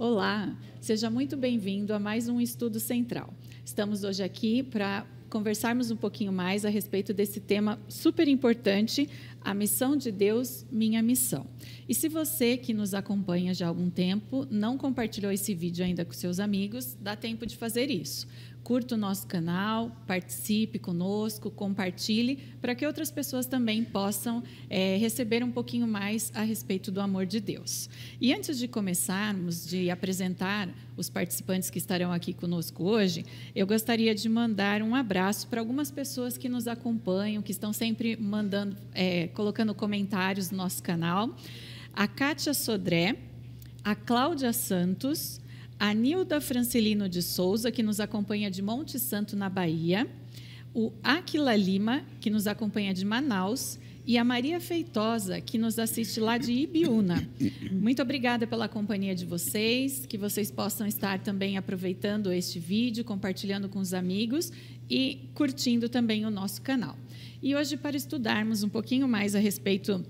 Olá, seja muito bem-vindo a mais um Estudo Central. Estamos hoje aqui para conversarmos um pouquinho mais a respeito desse tema super importante, a missão de Deus, minha missão. E se você que nos acompanha já há algum tempo não compartilhou esse vídeo ainda com seus amigos, dá tempo de fazer isso. Curta o nosso canal, participe conosco, compartilhe, para que outras pessoas também possam receber um pouquinho mais a respeito do amor de Deus. E antes de começarmos de apresentar os participantes que estarão aqui conosco hoje, eu gostaria de mandar um abraço para algumas pessoas que nos acompanham, que estão sempre mandando, colocando comentários no nosso canal. A Kátia Sodré, a Cláudia Santos, a Nilda Francelino de Souza, que nos acompanha de Monte Santo, na Bahia, o Aquila Lima, que nos acompanha de Manaus, e a Maria Feitosa, que nos assiste lá de Ibiúna. Muito obrigada pela companhia de vocês, que vocês possam estar também aproveitando este vídeo, compartilhando com os amigos e curtindo também o nosso canal. E hoje, para estudarmos um pouquinho mais a respeito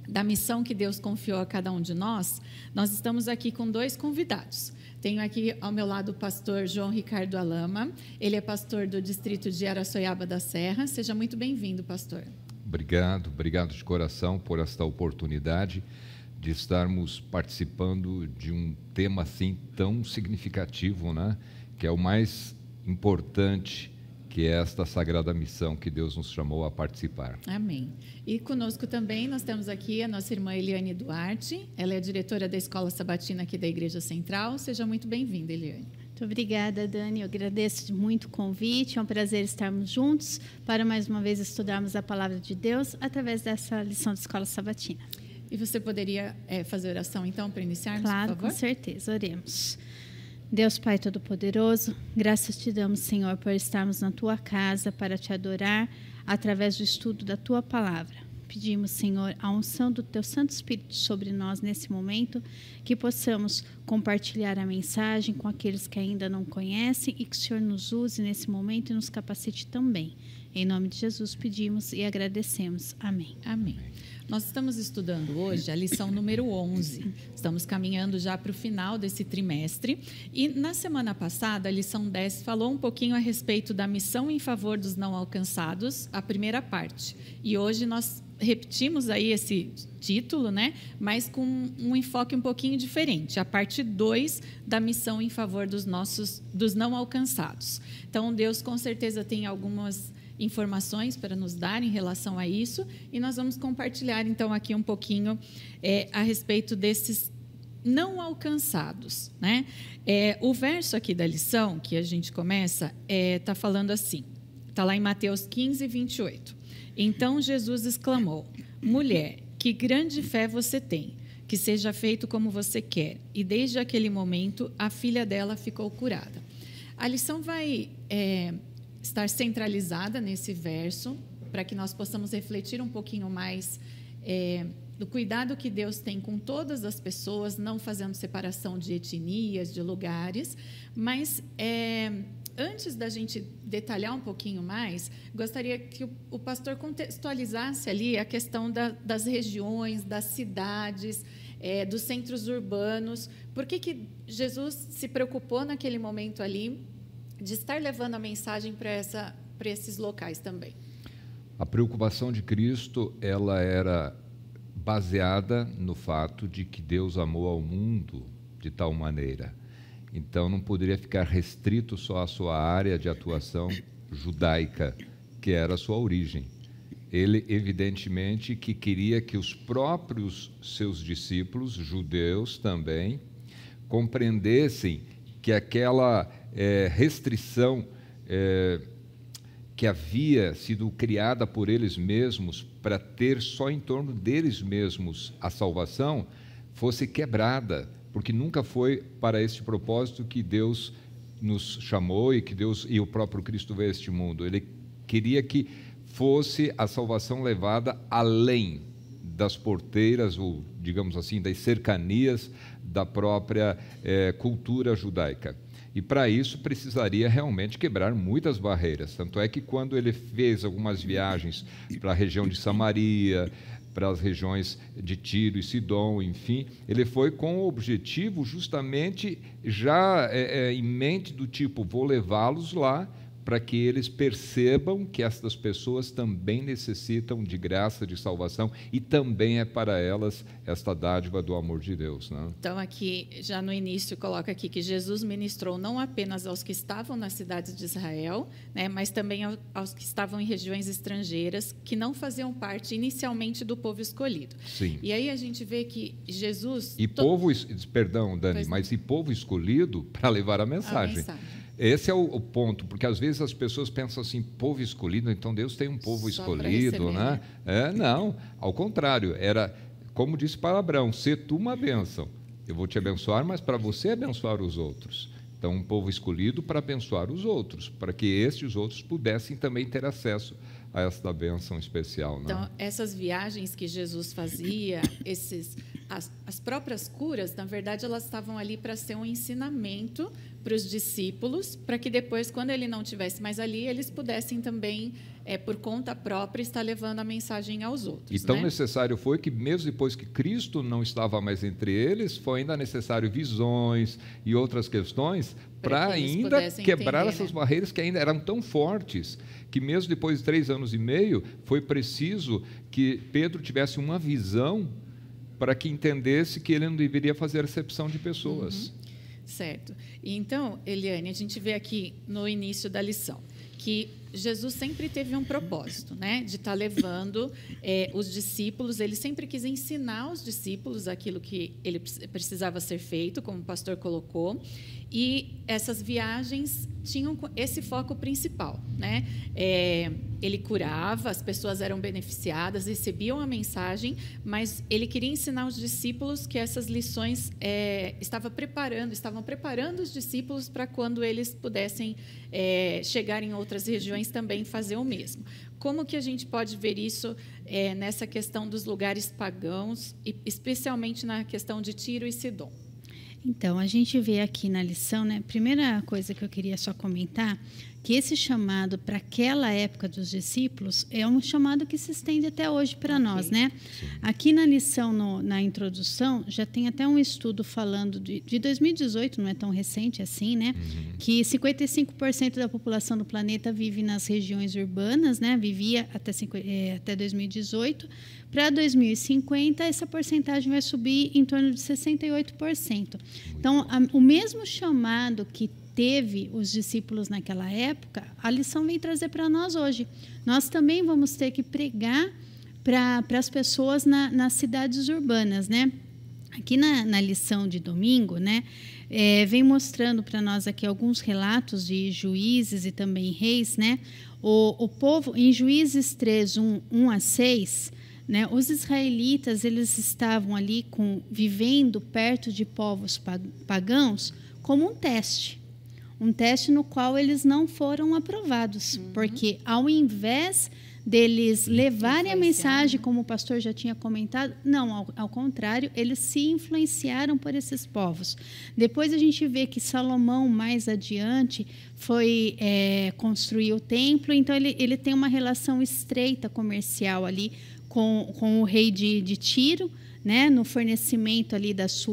da missão que Deus confiou a cada um de nós, nós estamos aqui com dois convidados. Tenho aqui ao meu lado o pastor João Ricardo Alama. Ele é pastor do distrito de Araçoiaba da Serra. Seja muito bem-vindo, pastor. Obrigado de coração por esta oportunidade de estarmos participando de um tema assim tão significativo, né? Que é o mais importante, que é esta sagrada missão que Deus nos chamou a participar. Amém. E conosco também nós temos aqui a nossa irmã Eliane Duarte. Ela é a diretora da Escola Sabatina aqui da Igreja Central. Seja muito bem-vinda, Eliane. Muito obrigada, Dani. Eu agradeço muito o convite. É um prazer estarmos juntos para mais uma vez estudarmos a Palavra de Deus através dessa lição de Escola Sabatina. E você poderia fazer oração, então, para iniciarmos, claro, por favor? Com certeza. Oremos. Deus Pai Todo-Poderoso, graças te damos, Senhor, por estarmos na Tua casa para te adorar através do estudo da Tua Palavra. Pedimos, Senhor, a unção do Teu Santo Espírito sobre nós nesse momento, que possamos compartilhar a mensagem com aqueles que ainda não conhecem e que o Senhor nos use nesse momento e nos capacite também. Em nome de Jesus pedimos e agradecemos. Amém. Amém. Nós estamos estudando hoje a lição número 11. Estamos caminhando já para o final desse trimestre. E na semana passada, a lição 10 falou um pouquinho a respeito da missão em favor dos não alcançados, a primeira parte. E hoje nós repetimos aí esse título, né? Mas com um enfoque um pouquinho diferente. A parte 2 da missão em favor dos não alcançados. Então, Deus com certeza tem algumas informações para nos dar em relação a isso, e nós vamos compartilhar então aqui um pouquinho a respeito desses não alcançados, né? O verso aqui da lição que a gente começa está falando assim, está lá em Mateus 15, 28. Então Jesus exclamou: mulher, que grande fé você tem, que seja feito como você quer. E desde aquele momento a filha dela ficou curada. A lição vai estar centralizada nesse verso, para que nós possamos refletir um pouquinho mais do cuidado que Deus tem com todas as pessoas, não fazendo separação de etnias, de lugares, mas antes da gente detalhar um pouquinho mais, gostaria que o pastor contextualizasse ali a questão das regiões, das cidades, dos centros urbanos. Por que Jesus se preocupou naquele momento ali de estar levando a mensagem para esses locais também? A preocupação de Cristo, ela era baseada no fato de que Deus amou ao mundo de tal maneira. Então, não poderia ficar restrito só à sua área de atuação judaica, que era a sua origem. Ele, evidentemente, que queria que os próprios seus discípulos, judeus também, compreendessem que aquela restrição que havia sido criada por eles mesmos para ter só em torno deles mesmos a salvação fosse quebrada, porque nunca foi para este propósito que Deus nos chamou e que Deus e o próprio Cristo veio a este mundo. Ele queria que fosse a salvação levada além das porteiras, ou digamos assim, das cercanias da própria cultura judaica. E para isso precisaria realmente quebrar muitas barreiras. Tanto é que quando ele fez algumas viagens para a região de Samaria, para as regiões de Tiro e Sidom, enfim. Ele foi com o objetivo justamente já em mente do tipo, vou levá-los lá para que eles percebam que essas pessoas também necessitam de graça, de salvação, e também é para elas esta dádiva do amor de Deus, né? Então, aqui, já no início, coloca aqui que Jesus ministrou não apenas aos que estavam nas cidades de Israel, né, mas também aos que estavam em regiões estrangeiras, que não faziam parte inicialmente do povo escolhido. Sim. E aí a gente vê que Jesus... Perdão, Dani, mas e povo escolhido para levar a mensagem. Esse é o ponto, porque às vezes as pessoas pensam assim, povo escolhido, então Deus tem um povo escolhido, né? Não, ao contrário, era, como disse para Abraão, se tu uma bênção, eu vou te abençoar, mas para você abençoar os outros. Então, um povo escolhido para abençoar os outros, para que estes outros pudessem também ter acesso a esta bênção especial, né? Então, essas viagens que Jesus fazia, as próprias curas, na verdade, elas estavam ali para ser um ensinamento para os discípulos, para que depois, quando ele não estivesse mais ali, eles pudessem também, por conta própria, estar levando a mensagem aos outros. E tão necessário foi que, mesmo depois que Cristo não estava mais entre eles, foi ainda necessário visões e outras questões para ainda quebrar essas barreiras que ainda eram tão fortes, que mesmo depois de 3 anos e meio, foi preciso que Pedro tivesse uma visão para que entendesse que ele não deveria fazer acepção de pessoas. Certo. Então, Eliane, a gente vê aqui no início da lição que Jesus sempre teve um propósito, né, de estar levando os discípulos. Ele sempre quis ensinar os discípulos aquilo que ele precisava ser feito, como o pastor colocou, e essas viagens tinham esse foco principal, né? Ele curava, as pessoas eram beneficiadas, recebiam a mensagem, mas ele queria ensinar os discípulos que essas lições estavam preparando os discípulos para quando eles pudessem chegar em outras regiões também fazer o mesmo. Como que a gente pode ver isso nessa questão dos lugares pagãos, e especialmente na questão de Tiro e Sidom? Então, a gente vê aqui na lição, né? Primeira coisa que eu queria só comentar, que esse chamado para aquela época dos discípulos é um chamado que se estende até hoje para nós, né? Sim. Aqui na lição, na introdução, já tem até um estudo falando de 2018, não é tão recente assim, né? Que 55% da população do planeta vive nas regiões urbanas, né? Vivia até 2018. Para 2050, essa porcentagem vai subir em torno de 68%. Então, o mesmo chamado que teve os discípulos naquela época, a lição vem trazer para nós hoje. Nós também vamos ter que pregar para as pessoas nas cidades urbanas, né? Aqui na lição de domingo, né, vem mostrando para nós aqui alguns relatos de Juízes e também Reis, né? O povo, em Juízes 3, 1 a 6... né, os israelitas, eles estavam ali vivendo perto de povos pagãos como um teste no qual eles não foram aprovados, porque ao invés deles levarem a mensagem, como o pastor já tinha comentado, não, ao contrário, eles se influenciaram por esses povos. Depois a gente vê que Salomão, mais adiante, foi construir o templo, então ele tem uma relação estreita comercial ali com o rei de Tiro, né, no fornecimento ali das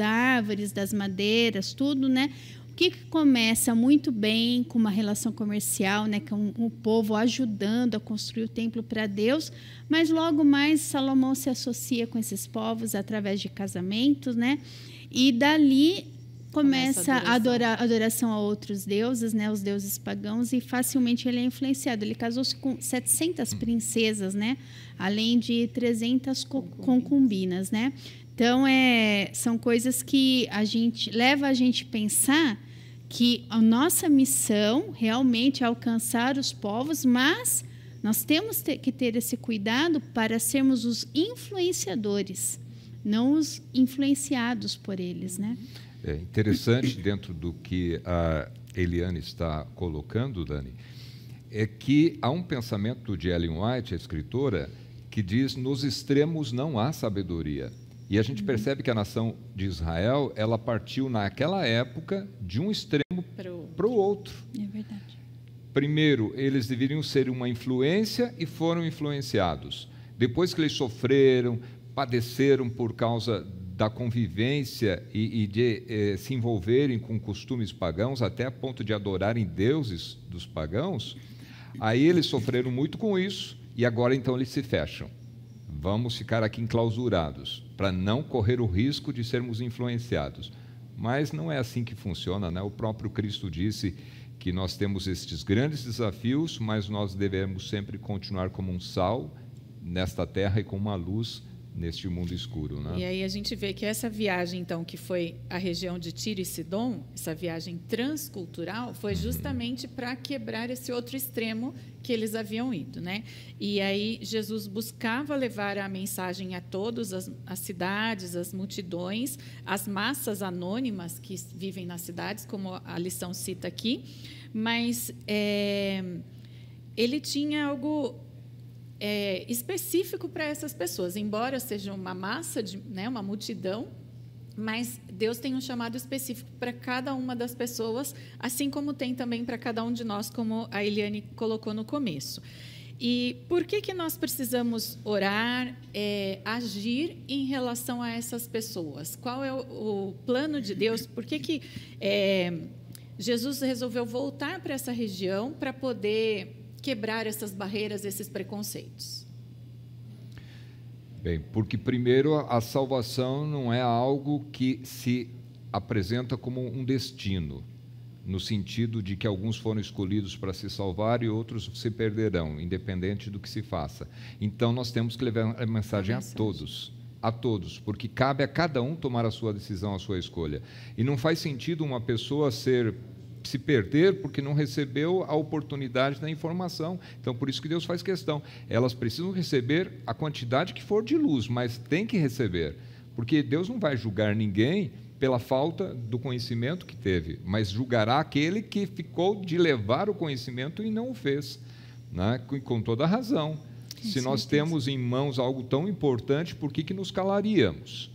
árvores, das madeiras, tudo, né? O que começa muito bem com uma relação comercial, né, com o povo ajudando a construir o templo para Deus, mas logo mais Salomão se associa com esses povos através de casamentos, né? E dali começa a adoração a outros deuses, né, os deuses pagãos, e facilmente ele é influenciado. Ele casou-se com 700 princesas, né, além de 300 concubinas, né? Então, são coisas que leva a gente a pensar que a nossa missão realmente é alcançar os povos, mas nós temos que ter esse cuidado para sermos os influenciadores, não os influenciados por eles, né? É interessante, dentro do que a Eliane está colocando, Dani, é que há um pensamento de Ellen White, a escritora, que diz: nos extremos não há sabedoria. E a gente percebe que a nação de Israel, ela partiu naquela época de um extremo para o outro. É verdade. Primeiro, eles deveriam ser uma influência e foram influenciados. depois que eles sofreram, padeceram por causa da convivência e de se envolverem com costumes pagãos, até a ponto de adorarem deuses dos pagãos, aí eles sofreram muito com isso, e agora então eles se fecham. Vamos ficar aqui enclausurados, para não correr o risco de sermos influenciados. Mas não é assim que funciona, né? O próprio Cristo disse que nós temos estes grandes desafios, mas nós devemos sempre continuar como um sal nesta terra e como uma luz neste mundo escuro, né? E aí a gente vê que essa viagem, então, que foi a região de Tiro e Sidom, essa viagem transcultural, foi justamente para quebrar esse outro extremo que eles haviam ido, né? E aí Jesus buscava levar a mensagem a todos, as cidades, as multidões, as massas anônimas que vivem nas cidades, como a lição cita aqui, mas ele tinha algo específico para essas pessoas, embora seja uma massa, uma multidão, mas Deus tem um chamado específico para cada uma das pessoas, assim como tem também para cada um de nós, como a Eliane colocou no começo. E por que nós precisamos orar, agir em relação a essas pessoas? Qual é o plano de Deus? Por que Jesus resolveu voltar para essa região para poder quebrar essas barreiras, esses preconceitos? Bem, porque primeiro a salvação não é algo que se apresenta como um destino, no sentido de que alguns foram escolhidos para se salvar e outros se perderão, independente do que se faça. Então nós temos que levar a mensagem a todos, porque cabe a cada um tomar a sua decisão, a sua escolha. E não faz sentido uma pessoa se perder porque não recebeu a oportunidade da informação. Então, por isso que Deus faz questão. Elas precisam receber a quantidade que for de luz, mas tem que receber, porque Deus não vai julgar ninguém pela falta do conhecimento que teve, mas julgará aquele que ficou de levar o conhecimento e não o fez, né? Com toda a razão. Se nós temos em mãos algo tão importante, por que nos calaríamos?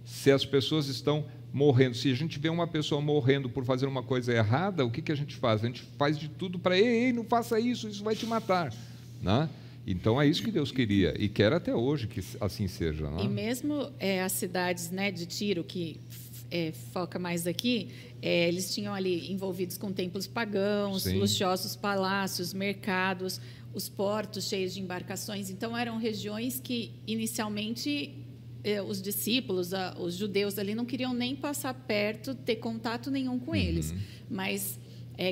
Se as pessoas estão morrendo, se a gente vê uma pessoa morrendo por fazer uma coisa errada, o que a gente faz? A gente faz de tudo para, ei, não faça isso, isso vai te matar, né? Então é isso que Deus queria e quer até hoje que assim seja, né? E mesmo as cidades, né, de Tiro, que foca mais aqui, eles tinham ali envolvidos com templos pagãos, Sim. luxuosos palácios, mercados, os portos cheios de embarcações. Então eram regiões que inicialmente os discípulos, os judeus ali não queriam nem passar perto, ter contato nenhum com eles. Mas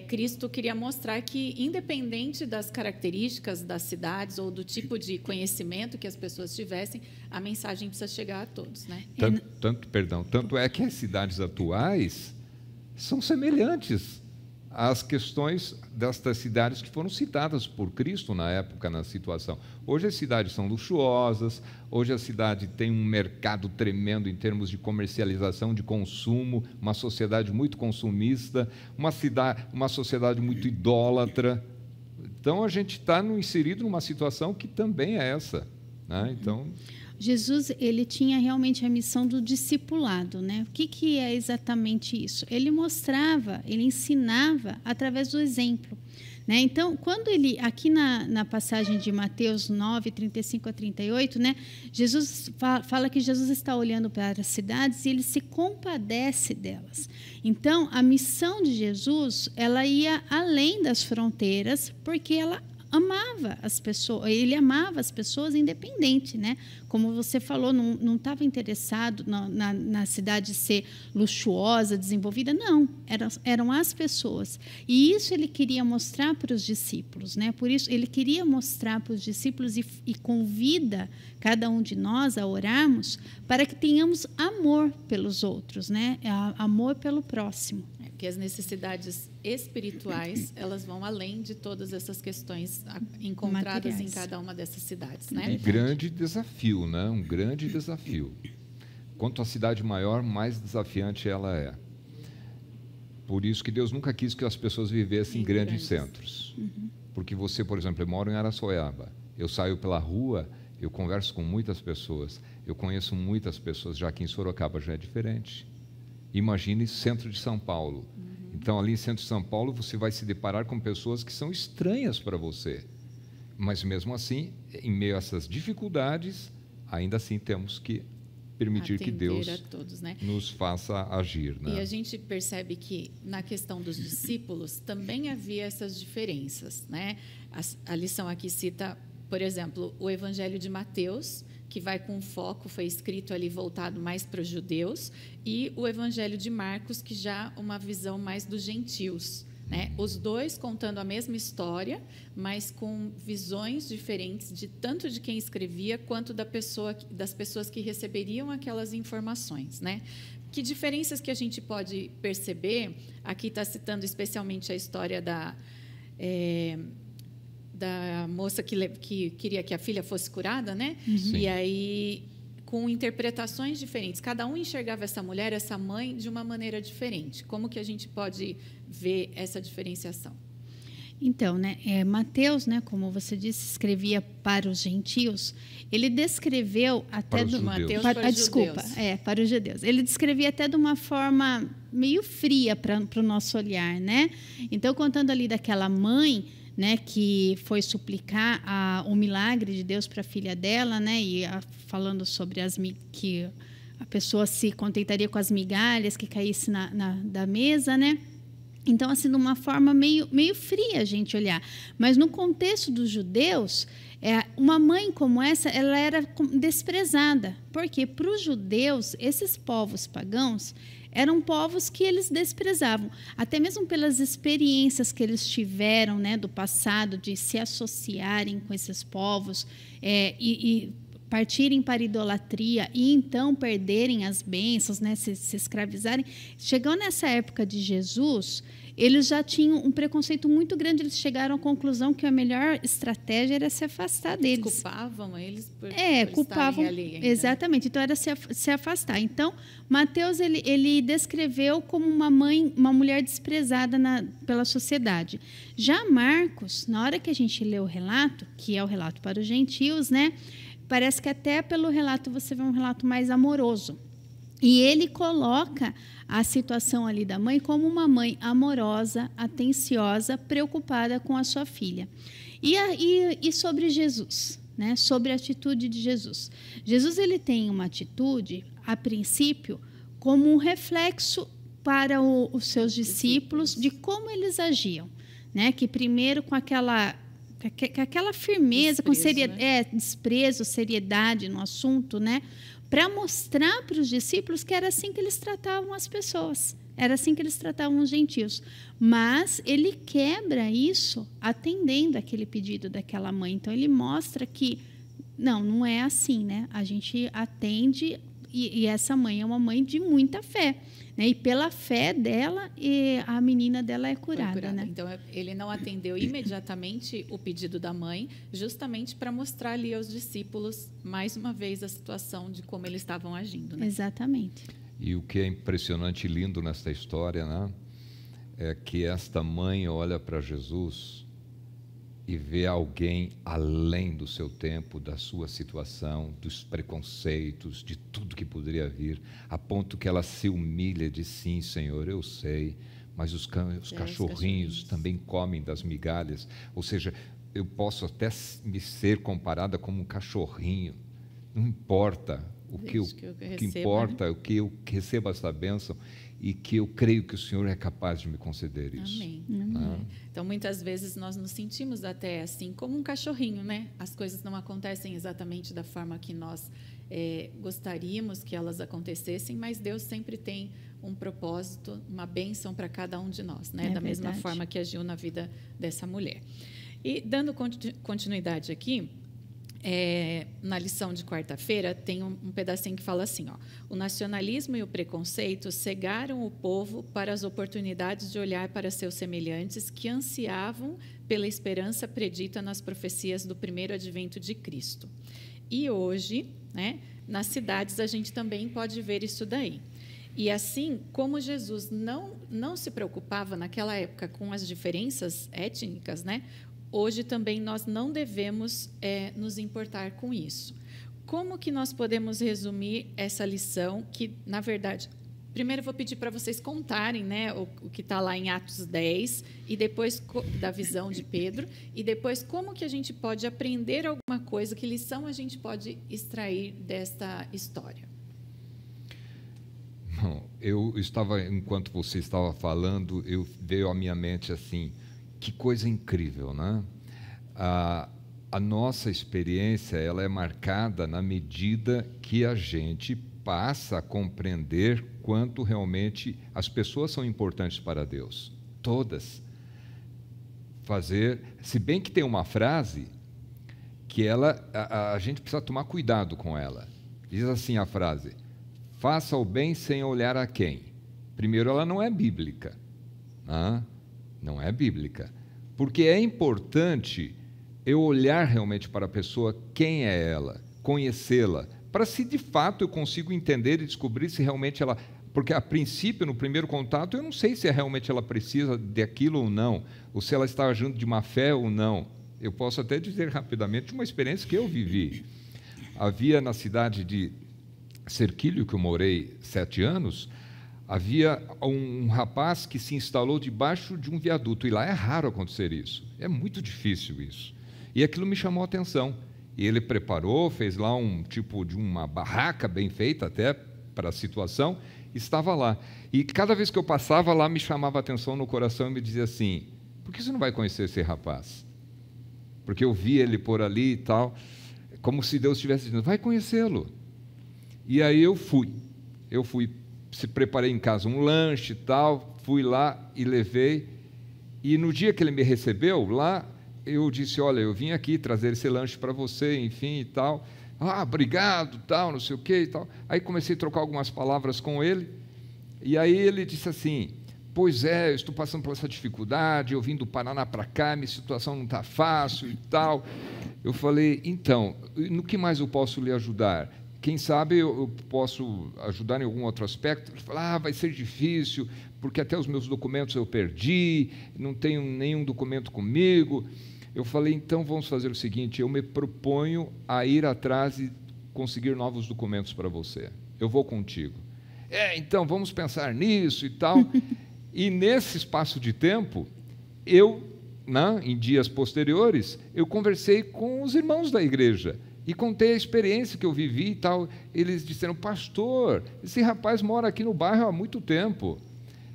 Cristo queria mostrar que, independente das características das cidades ou do tipo de conhecimento que as pessoas tivessem, a mensagem precisa chegar a todos, né? Tanto é que as cidades atuais são semelhantes às questões destas cidades que foram citadas por Cristo na época, na situação. Hoje as cidades são luxuosas, hoje a cidade tem um mercado tremendo em termos de comercialização, de consumo, uma sociedade muito consumista, uma sociedade muito idólatra. Então a gente está inserido numa situação que também é essa, né? Então, Jesus, ele tinha realmente a missão do discipulado, né? O que é exatamente isso? Ele mostrava, ele ensinava através do exemplo, né? Então, quando ele, aqui na passagem de Mateus 9, 35 a 38, né? Jesus fala que Jesus está olhando para as cidades e ele se compadece delas. Então, a missão de Jesus, ela ia além das fronteiras, porque ela amava as pessoas, ele amava as pessoas independente, né? Como você falou, não estava interessado na cidade ser luxuosa, desenvolvida, não, eram as pessoas. E isso ele queria mostrar para os discípulos, né? Por isso ele queria mostrar para os discípulos e convida cada um de nós a orarmos para que tenhamos amor pelos outros, né? Amor pelo próximo. Porque as necessidades espirituais, elas vão além de todas essas questões encontradas materiais em cada uma dessas cidades, né? Um grande desafio, né? Um grande desafio. Quanto a cidade maior, mais desafiante ela é. Por isso que Deus nunca quis que as pessoas vivessem em grandes centros. Porque você, por exemplo, eu moro em Araçoiaba. Eu saio pela rua, eu converso com muitas pessoas. Eu conheço muitas pessoas, já que em Sorocaba já é diferente. Imagine centro de São Paulo. Então, ali em centro de São Paulo, você vai se deparar com pessoas que são estranhas para você. Mas, mesmo assim, em meio a essas dificuldades, ainda assim temos que permitir que Deus todos, né? nos faça agir. Né? E a gente percebe que, na questão dos discípulos, também havia essas diferenças. Né? A lição aqui cita, por exemplo, o Evangelho de Mateus, que vai com foco, foi escrito ali voltado mais para os judeus, e o Evangelho de Marcos, que já uma visão mais dos gentios. Né? Os dois contando a mesma história, mas com visões diferentes, tanto de quem escrevia quanto das pessoas que receberiam aquelas informações. Né? Que diferenças que a gente pode perceber? Aqui está citando especialmente a história da moça que queria que a filha fosse curada, né? Sim. E aí, com interpretações diferentes. Cada um enxergava essa mulher, essa mãe, de uma maneira diferente. Como que a gente pode ver essa diferenciação? Então, né, Mateus, né, como você disse, escrevia para os gentios. Ele descreveu até para os judeus. Para os judeus. Ele descrevia até de uma forma meio fria para o nosso olhar, né? Então, contando ali daquela mãe, né, que foi suplicar o milagre de Deus para a filha dela, né, e falando sobre que a pessoa se contentaria com as migalhas que caísse da mesa, né? Então, assim, de uma forma meio fria a gente olhar. Mas no contexto dos judeus, uma mãe como essa, ela era desprezada. Porque para os judeus, esses povos pagãos eram povos que eles desprezavam, até mesmo pelas experiências que eles tiveram, né, do passado, de se associarem com esses povos e partirem para a idolatria e então perderem as bênçãos, né, se escravizarem. Chegando nessa época de Jesus, eles já tinham um preconceito muito grande. Eles chegaram à conclusão que a melhor estratégia era se afastar deles. Culpavam eles por culpavam estarem ali ainda. Exatamente. Então era se afastar. Então Mateus ele descreveu como uma mãe, uma mulher desprezada pela sociedade. Já Marcos, na hora que a gente lê o relato, que é o relato para os gentios, né? Parece que até pelo relato você vê um relato mais amoroso. E ele coloca a situação ali da mãe como uma mãe amorosa, atenciosa, preocupada com a sua filha. E sobre Jesus, né? Sobre a atitude de Jesus. Jesus ele tem uma atitude, a princípio, como um reflexo para os seus discípulos de como eles agiam. Né? Que primeiro com aquela firmeza, desprezo, seriedade no assunto, né? Para mostrar para os discípulos que era assim que eles tratavam as pessoas, era assim que eles tratavam os gentios. Mas ele quebra isso atendendo aquele pedido daquela mãe. Então, ele mostra que não é assim, né? A gente atende e essa mãe é uma mãe de muita fé. Né? E pela fé dela, a menina dela é curada. Né? Então, ele não atendeu imediatamente o pedido da mãe, justamente para mostrar ali aos discípulos, mais uma vez, a situação de como eles estavam agindo. Né? Exatamente. E o que é impressionante e lindo nesta história, né, é que esta mãe olha para Jesus e vê alguém além do seu tempo, da sua situação, dos preconceitos, de tudo que poderia vir, a ponto que ela se humilha e diz: sim, Senhor, eu sei, mas os cachorrinhos também comem das migalhas. Ou seja, eu posso até me ser comparada como um cachorrinho, não importa o que importa, o que eu receba essa bênção e que eu creio que o Senhor é capaz de me conceder isso. Amém. Então, muitas vezes nós nos sentimos até assim, como um cachorrinho, né? As coisas não acontecem exatamente da forma que nós gostaríamos que elas acontecessem, mas Deus sempre tem um propósito, uma bênção para cada um de nós, né? Da mesma forma que agiu na vida dessa mulher. E, dando continuidade aqui, na lição de quarta-feira, tem um pedacinho que fala assim, ó: o nacionalismo e o preconceito cegaram o povo para as oportunidades de olhar para seus semelhantes que ansiavam pela esperança predita nas profecias do primeiro advento de Cristo. E hoje, né, nas cidades, a gente também pode ver isso daí. E assim, como Jesus não se preocupava naquela época com as diferenças étnicas, né, hoje também nós não devemos nos importar com isso. Como que nós podemos resumir essa lição que, na verdade, Primeiro, eu vou pedir para vocês contarem, né, o que está lá em Atos 10, e depois da visão de Pedro, e depois como que a gente pode aprender alguma coisa, que lição a gente pode extrair desta história. Bom, enquanto você estava falando, veio à minha mente assim, que coisa incrível, né? A nossa experiência, ela é marcada na medida que a gente passa a compreender quanto realmente as pessoas são importantes para Deus. Todas. Se bem que tem uma frase que a gente precisa tomar cuidado com ela. Diz assim a frase: faça o bem sem olhar a quem. Primeiro, ela não é bíblica. Não é bíblica. Porque é importante eu olhar realmente para a pessoa, quem é ela, conhecê-la, para se de fato eu consigo entender e descobrir se realmente ela... Porque a princípio, no primeiro contato, eu não sei se realmente ela precisa daquilo ou não, ou se ela está agindo de má fé ou não. Eu posso até dizer rapidamente uma experiência que eu vivi. Havia na cidade de Serquilho, que eu morei 7 anos, havia um rapaz que se instalou debaixo de um viaduto, e lá é raro acontecer isso, é muito difícil isso. E aquilo me chamou a atenção. E ele preparou, fez lá um tipo de uma barraca bem feita até para a situação, estava lá. E cada vez que eu passava lá, me chamava a atenção no coração e me dizia assim: por que você não vai conhecer esse rapaz? Porque eu vi ele por ali e tal, como se Deus estivesse dizendo: vai conhecê-lo. E aí eu fui, preparei em casa um lanche e tal, fui lá e levei. E no dia que ele me recebeu lá, eu disse: olha, eu vim aqui trazer esse lanche para você, enfim e tal. Obrigado, tal, não sei o que e tal. Aí comecei a trocar algumas palavras com ele, e aí ele disse assim: pois é, eu estou passando por essa dificuldade, eu vim do Paraná para cá, minha situação não está fácil e tal. Eu falei: então, no que mais eu posso lhe ajudar? Quem sabe eu posso ajudar em algum outro aspecto? Ele falou: vai ser difícil, porque até os meus documentos eu perdi, não tenho nenhum documento comigo. Eu falei: então vamos fazer o seguinte, eu me proponho a ir atrás e conseguir novos documentos para você. Eu vou contigo. Então vamos pensar nisso e tal. E nesse espaço de tempo, em dias posteriores, eu conversei com os irmãos da igreja e contei a experiência que eu vivi e tal. Eles disseram: pastor, esse rapaz mora aqui no bairro há muito tempo.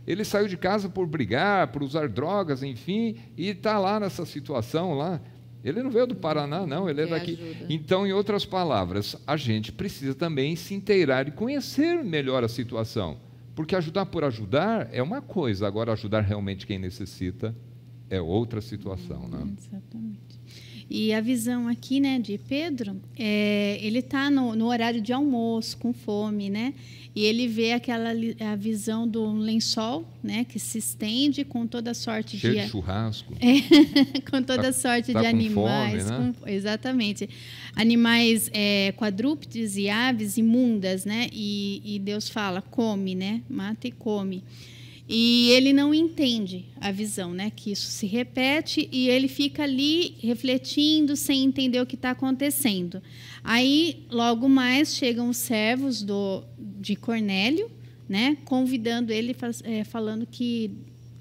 Ele saiu de casa por brigar, por usar drogas, enfim, e está lá nessa situação lá. Ele não veio do Paraná, não, ele é daqui. Ajuda. Então, em outras palavras, a gente precisa também se inteirar e conhecer melhor a situação. Porque ajudar por ajudar é uma coisa, agora ajudar realmente quem necessita é outra situação. Né? Exatamente. E a visão aqui, né, de Pedro, ele está no horário de almoço, com fome, né? E ele vê a visão do lençol, né, que se estende com toda sorte cheio de churrasco. Com toda sorte de animais. Fome, né? Exatamente. Animais quadrúpedes e aves imundas, né? E Deus fala: come, né? Mata e come. E ele não entende a visão, né? Que isso se repete, e ele fica ali refletindo sem entender o que está acontecendo. Aí, logo mais, chegam os servos de Cornélio, né? Convidando ele, falando que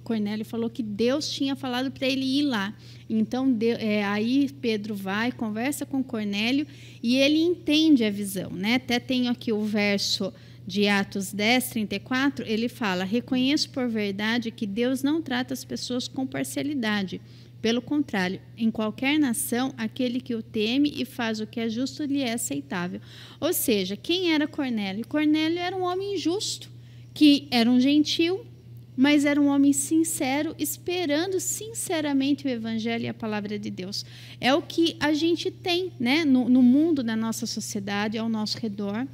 Cornélio falou que Deus tinha falado para ele ir lá. Então, aí Pedro vai, conversa com Cornélio e ele entende a visão, né? Até tenho aqui o verso de Atos 10, 34, ele fala: reconheço por verdade que Deus não trata as pessoas com parcialidade. Pelo contrário, em qualquer nação, aquele que o teme e faz o que é justo lhe é aceitável. Ou seja, quem era Cornélio? Cornélio era um homem justo, que era um gentil, mas era um homem sincero, esperando sinceramente o evangelho e a palavra de Deus. É o que a gente tem, né, no mundo, na nossa sociedade, ao nosso redor.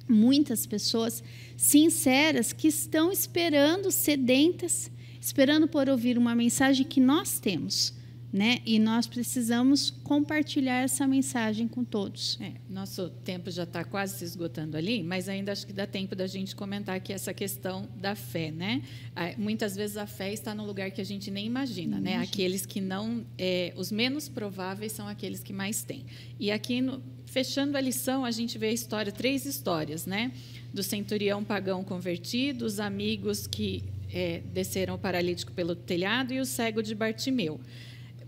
Muitas pessoas sinceras que estão esperando, sedentas, esperando por ouvir uma mensagem que nós temos, né? E nós precisamos compartilhar essa mensagem com todos. Nosso tempo já está quase se esgotando ali, mas ainda acho que dá tempo da gente comentar aqui essa questão da fé, né? Muitas vezes a fé está no lugar que a gente nem imagina, né? Aqueles que não, os menos prováveis são aqueles que mais têm. E aqui fechando a lição, a gente vê a história, 3 histórias, né? Do centurião pagão convertido, os amigos que desceram o paralítico pelo telhado e o cego de Bartimeu.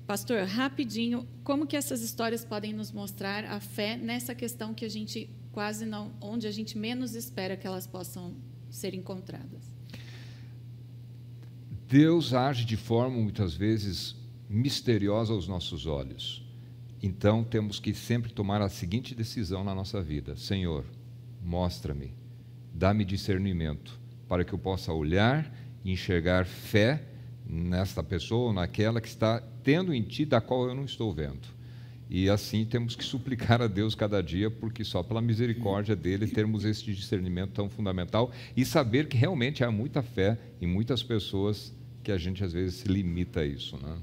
Pastor, rapidinho, como que essas histórias podem nos mostrar a fé nessa questão que a gente quase não, onde a gente menos espera que elas possam ser encontradas? Deus age de forma, muitas vezes, misteriosa aos nossos olhos. Então, temos que sempre tomar a seguinte decisão na nossa vida: Senhor, mostra-me, dá-me discernimento, para que eu possa olhar e enxergar fé nesta pessoa ou naquela que está tendo em ti, da qual eu não estou vendo. E assim temos que suplicar a Deus cada dia, porque só pela misericórdia dele termos esse discernimento tão fundamental e saber que realmente há muita fé em muitas pessoas que a gente às vezes se limita a isso, né?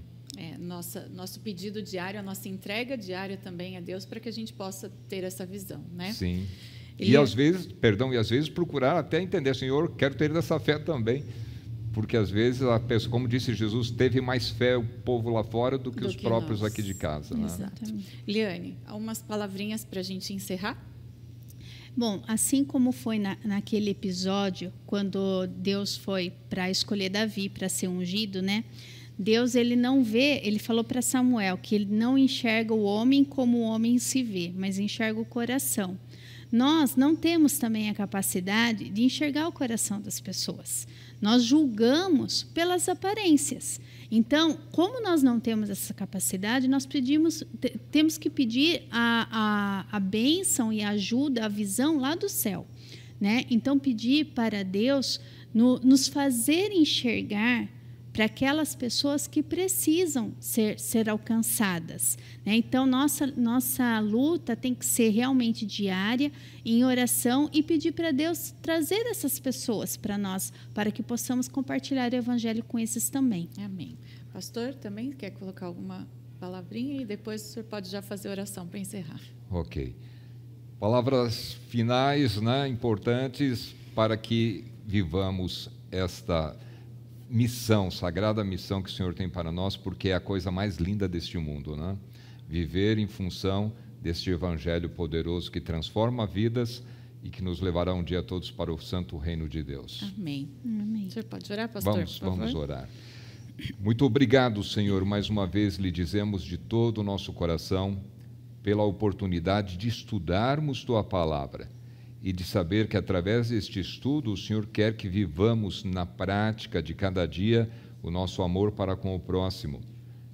Nosso pedido diário, a nossa entrega diária também a Deus, para que a gente possa ter essa visão, né? Sim. E às vezes procurar até entender, Senhor, quero ter essa fé também. Porque às vezes a pessoa, como disse Jesus, teve mais fé o povo lá fora do que os próprios aqui de casa. Né? Exatamente. Liane, algumas palavrinhas para a gente encerrar? Bom, assim como foi naquele episódio, quando Deus foi para escolher Davi para ser ungido, né? Deus, ele não vê, ele falou para Samuel que ele não enxerga o homem como o homem se vê, mas enxerga o coração. Nós não temos também a capacidade de enxergar o coração das pessoas. Nós julgamos pelas aparências. Então, como nós não temos essa capacidade, nós temos que pedir a bênção e a ajuda, a visão lá do céu, né? Então, pedir para Deus nos fazer enxergar para aquelas pessoas que precisam ser alcançadas, né? Então, nossa luta tem que ser realmente diária, em oração, e pedir para Deus trazer essas pessoas para nós, para que possamos compartilhar o Evangelho com esses também. Amém. Pastor, também quer colocar alguma palavrinha e depois o senhor pode já fazer oração para encerrar. Ok. Palavras finais, né, importantes para que vivamos esta missão, sagrada missão que o Senhor tem para nós, porque é a coisa mais linda deste mundo, né? Viver em função deste Evangelho poderoso que transforma vidas e que nos levará um dia todos para o santo reino de Deus. Amém. Amém. O senhor pode orar, pastor, por favor? Vamos orar. Muito obrigado, Senhor, mais uma vez lhe dizemos de todo o nosso coração pela oportunidade de estudarmos Tua Palavra e de saber que através deste estudo o Senhor quer que vivamos na prática de cada dia o nosso amor para com o próximo,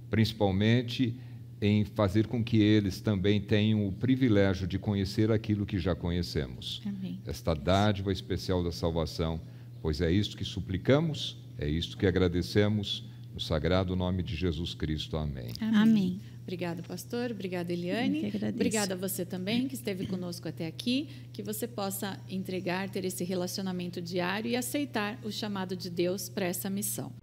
principalmente em fazer com que eles também tenham o privilégio de conhecer aquilo que já conhecemos. Amém. Esta dádiva especial da salvação, pois é isto que suplicamos, é isto que agradecemos, no sagrado nome de Jesus Cristo. Amém. Amém. Obrigada, pastor. Obrigada, Eliane. Obrigada a você também que esteve conosco até aqui, que você possa entregar, ter esse relacionamento diário e aceitar o chamado de Deus para essa missão.